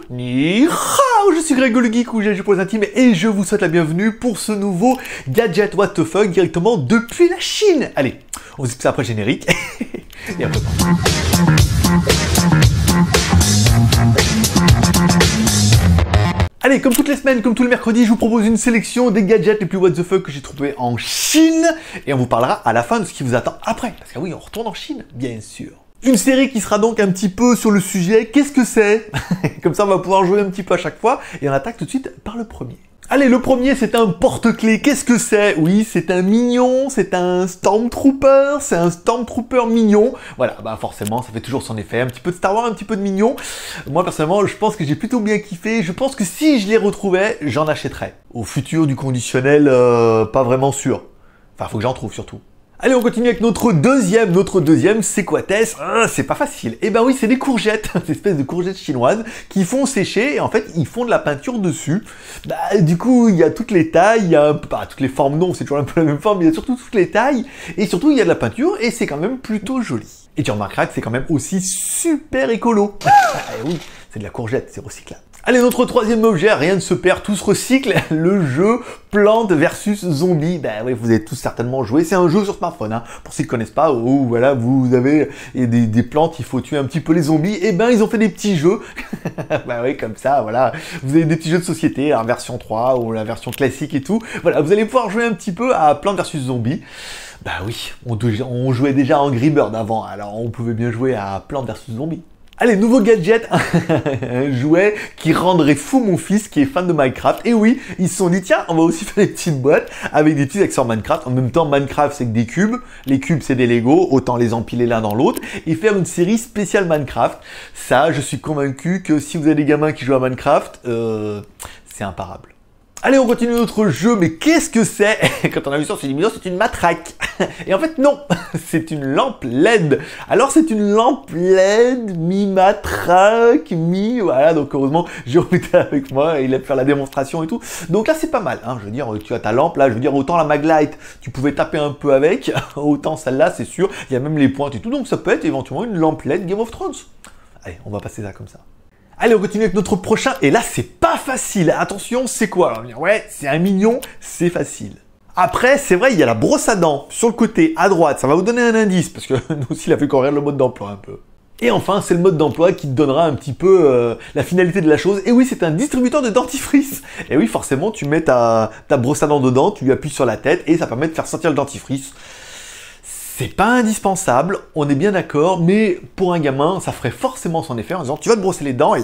Ni hao, je suis Grégo le Geek ou GG pour les intimes et je vous souhaite la bienvenue pour ce nouveau gadget what the fuck directement depuis la Chine. Allez, on vous explique ça après le générique et après. Allez, comme toutes les semaines, comme tous les mercredis, je vous propose une sélection des gadgets les plus what the fuck que j'ai trouvé en Chine et on vous parlera à la fin de ce qui vous attend après. Parce que oui, on retourne en Chine, bien sûr. Une série qui sera donc un petit peu sur le sujet, qu'est-ce que c'est? Comme ça, on va pouvoir jouer un petit peu à chaque fois et on attaque tout de suite par le premier. Allez, le premier, c'est un porte-clés. Qu'est-ce que c'est? Oui, c'est un mignon, c'est un Stormtrooper, c'est un Stormtrooper mignon. Voilà, bah forcément, ça fait toujours son effet. Un petit peu de Star Wars, un petit peu de mignon. Moi, personnellement, je pense que j'ai plutôt bien kiffé. Je pense que si je les retrouvais, j'en achèterais. Au futur du conditionnel, pas vraiment sûr. Enfin, faut que j'en trouve surtout. Allez, on continue avec notre deuxième, c'est quoi, Tess? C'est pas facile. Eh ben oui, c'est des courgettes, des espèces de courgettes chinoises qui font sécher et en fait, ils font de la peinture dessus. Bah, du coup, il y a toutes les tailles, il y a toutes les formes, non, c'est toujours un peu la même forme, mais il y a surtout toutes les tailles et surtout, il y a de la peinture et c'est quand même plutôt joli. Et tu remarqueras que c'est quand même aussi super écolo. Oui, c'est de la courgette, c'est recyclable. Allez, notre troisième objet, rien ne se perd, tout se recycle, le jeu Plantes versus Zombies. Ben oui, vous avez tous certainement joué, c'est un jeu sur smartphone, hein. Pour ceux qui ne connaissent pas, où voilà, vous avez des plantes, il faut tuer un petit peu les zombies, et ben ils ont fait des petits jeux, ben oui, comme ça, voilà, vous avez des petits jeux de société, la version 3 ou la version classique et tout, voilà, vous allez pouvoir jouer un petit peu à Plantes versus Zombies. Bah oui, on jouait déjà à Angry Bird avant, alors on pouvait bien jouer à Plantes versus Zombies. Allez, nouveau gadget, un jouet qui rendrait fou mon fils qui est fan de Minecraft. Et oui, ils se sont dit, tiens, on va aussi faire des petites boîtes avec des petits accessoires Minecraft. En même temps, Minecraft, c'est que des cubes. Les cubes, c'est des Lego, autant les empiler l'un dans l'autre. Et faire une série spéciale Minecraft. Ça, je suis convaincu que si vous avez des gamins qui jouent à Minecraft, c'est imparable. Allez, on continue notre jeu, mais qu'est-ce que c'est? Quand on a vu ça, on s'est dit, mais non, c'est une matraque. Et en fait, non, c'est une lampe LED. Alors, c'est une lampe LED, mi-matraque, voilà, donc heureusement, Jérôme était avec moi, et il a pu faire la démonstration et tout. Donc là, c'est pas mal, hein, je veux dire, tu as ta lampe, là, je veux dire, autant la Maglite, tu pouvais taper un peu avec, autant celle-là, c'est sûr, il y a même les pointes et tout, donc ça peut être éventuellement une lampe LED Game of Thrones. Allez, on va passer ça comme ça. Allez, on continue avec notre prochain, et là, c'est pas facile. Attention, c'est quoi? Alors, ouais, c'est un mignon, c'est facile. Après, c'est vrai, il y a la brosse à dents sur le côté, à droite. Ça va vous donner un indice, parce que nous aussi, il a fait courir le mode d'emploi un peu. Et enfin, c'est le mode d'emploi qui te donnera un petit peu la finalité de la chose. Et oui, c'est un distributeur de dentifrice. Et oui, forcément, tu mets ta brosse à dents dedans, tu lui appuies sur la tête, et ça permet de faire sortir le dentifrice. C'est pas indispensable, on est bien d'accord, mais pour un gamin, ça ferait forcément son effet en disant tu vas te brosser les dents et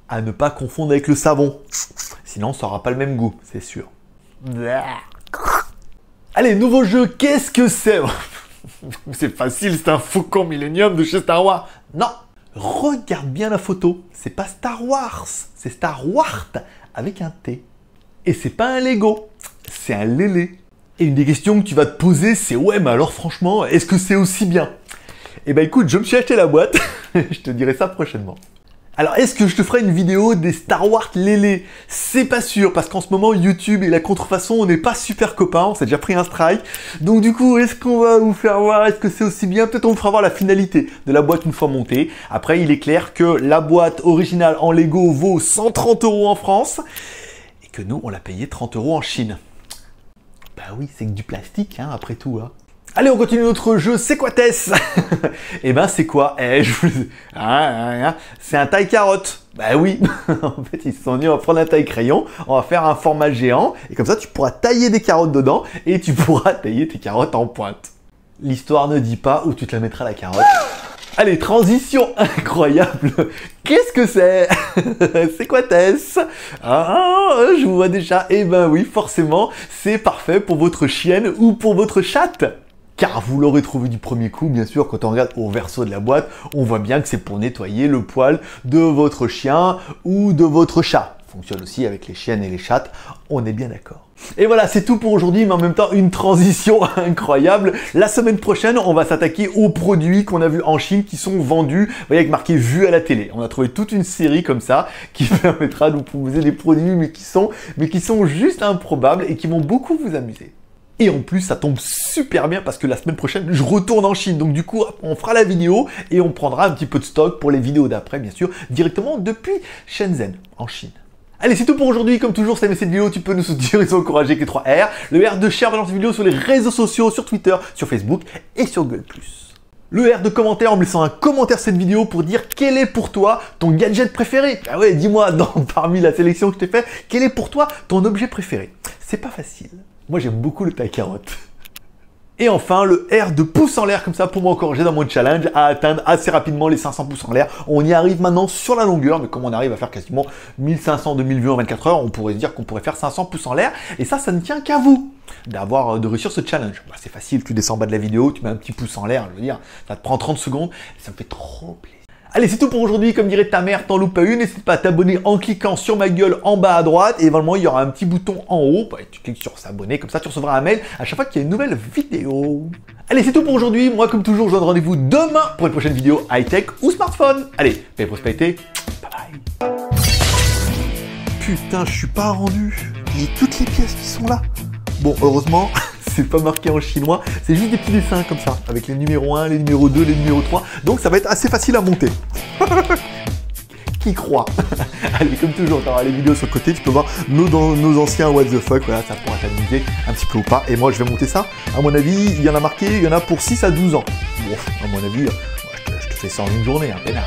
à ne pas confondre avec le savon. Sinon, ça aura pas le même goût, c'est sûr. Allez, nouveau jeu, qu'est-ce que c'est? C'est facile, c'est un Faucon Millenium de chez Star Wars. Non, regarde bien la photo, c'est pas Star Wars, c'est Star Wars avec un T. Et c'est pas un Lego, c'est un lélé. Et une des questions que tu vas te poser, c'est ouais, mais alors franchement, est-ce que c'est aussi bien? Eh ben écoute, je me suis acheté la boîte, je te dirai ça prochainement. Alors, est-ce que je te ferai une vidéo des Star Wars Lélé? C'est pas sûr, parce qu'en ce moment, YouTube et la contrefaçon, on n'est pas super copains, on s'est déjà pris un strike. Donc du coup, est-ce qu'on va vous faire voir, est-ce que c'est aussi bien? Peut-être on vous fera voir la finalité de la boîte une fois montée. Après, il est clair que la boîte originale en Lego vaut 130 € en France, et que nous, on l'a payé 30 € en Chine. Bah oui, c'est que du plastique, hein, après tout, hein. Allez, on continue notre jeu, c'est quoi, Tess? Eh ben, c'est quoi? C'est un taille-carotte. Bah oui, en fait, ils se sont dit, on va prendre un taille-crayon, on va faire un format géant, et comme ça, tu pourras tailler des carottes dedans, et tu pourras tailler tes carottes en pointe. L'histoire ne dit pas où tu te la mettras, la carotte. Allez, transition incroyable. Qu'est-ce que c'est? C'est quoi, Tess? Je vous vois déjà. Eh ben oui, forcément, c'est parfait pour votre chienne ou pour votre chatte. Car vous l'aurez trouvé du premier coup, bien sûr, quand on regarde au verso de la boîte, on voit bien que c'est pour nettoyer le poil de votre chien ou de votre chat. Fonctionne aussi avec les chiennes et les chattes, on est bien d'accord. Et voilà, c'est tout pour aujourd'hui, mais en même temps, une transition incroyable. La semaine prochaine, on va s'attaquer aux produits qu'on a vus en Chine qui sont vendus, vous voyez, avec marqué « Vu à la télé ». On a trouvé toute une série comme ça qui permettra de vous proposer des produits, mais qui sont juste improbables et qui vont beaucoup vous amuser. Et en plus, ça tombe super bien parce que la semaine prochaine, je retourne en Chine. Donc du coup, on fera la vidéo et on prendra un petit peu de stock pour les vidéos d'après, bien sûr, directement depuis Shenzhen, en Chine. Allez, c'est tout pour aujourd'hui. Comme toujours, si t'as aimé cette vidéo, tu peux nous soutenir et nous encourager avec les 3 R. Le R de share dans cette vidéo sur les réseaux sociaux, sur Twitter, sur Facebook et sur Google+. Le R de commentaire en me laissant un commentaire sur cette vidéo pour dire quel est pour toi ton gadget préféré. Ah ouais, dis-moi, parmi la sélection que je t'ai fait, quel est pour toi ton objet préféré. C'est pas facile. Moi, j'aime beaucoup le taille-carotte. Et enfin, le R de pouce en l'air, comme ça, pour m'encourager dans mon challenge à atteindre assez rapidement les 500 pouces en l'air. On y arrive maintenant sur la longueur, mais comme on arrive à faire quasiment 1500-2000 vues en 24 heures, on pourrait se dire qu'on pourrait faire 500 pouces en l'air. Et ça ne tient qu'à vous de réussir ce challenge. Bah, c'est facile, tu descends en bas de la vidéo, tu mets un petit pouce en l'air, je veux dire, ça te prend 30 secondes, et ça me fait trop plaisir. Allez, c'est tout pour aujourd'hui. Comme dirait ta mère, t'en loupes pas une. N'hésite pas à t'abonner en cliquant sur ma gueule en bas à droite. Et éventuellement, il y aura un petit bouton en haut. Bah, tu cliques sur s'abonner, comme ça tu recevras un mail à chaque fois qu'il y a une nouvelle vidéo. Allez, c'est tout pour aujourd'hui. Moi, comme toujours, je vous donne rendez-vous demain pour une prochaine vidéo high-tech ou smartphone. Allez, paix et prospérité. Bye bye. Putain, je suis pas rendu. Il y a toutes les pièces qui sont là. Bon, heureusement, c'est pas marqué en chinois, c'est juste des petits dessins comme ça, avec les numéros 1, les numéros 2, les numéros 3, donc ça va être assez facile à monter. Qui croit? Allez, comme toujours, tu auras les vidéos sur le côté, tu peux voir nos anciens what the fuck, voilà, ça pourra t'amuser un petit peu ou pas. Et moi, je vais monter ça, à mon avis, il y en a marqué, il y en a pour 6 à 12 ans. Bon, à mon avis, je te fais ça en une journée, hein, pénard.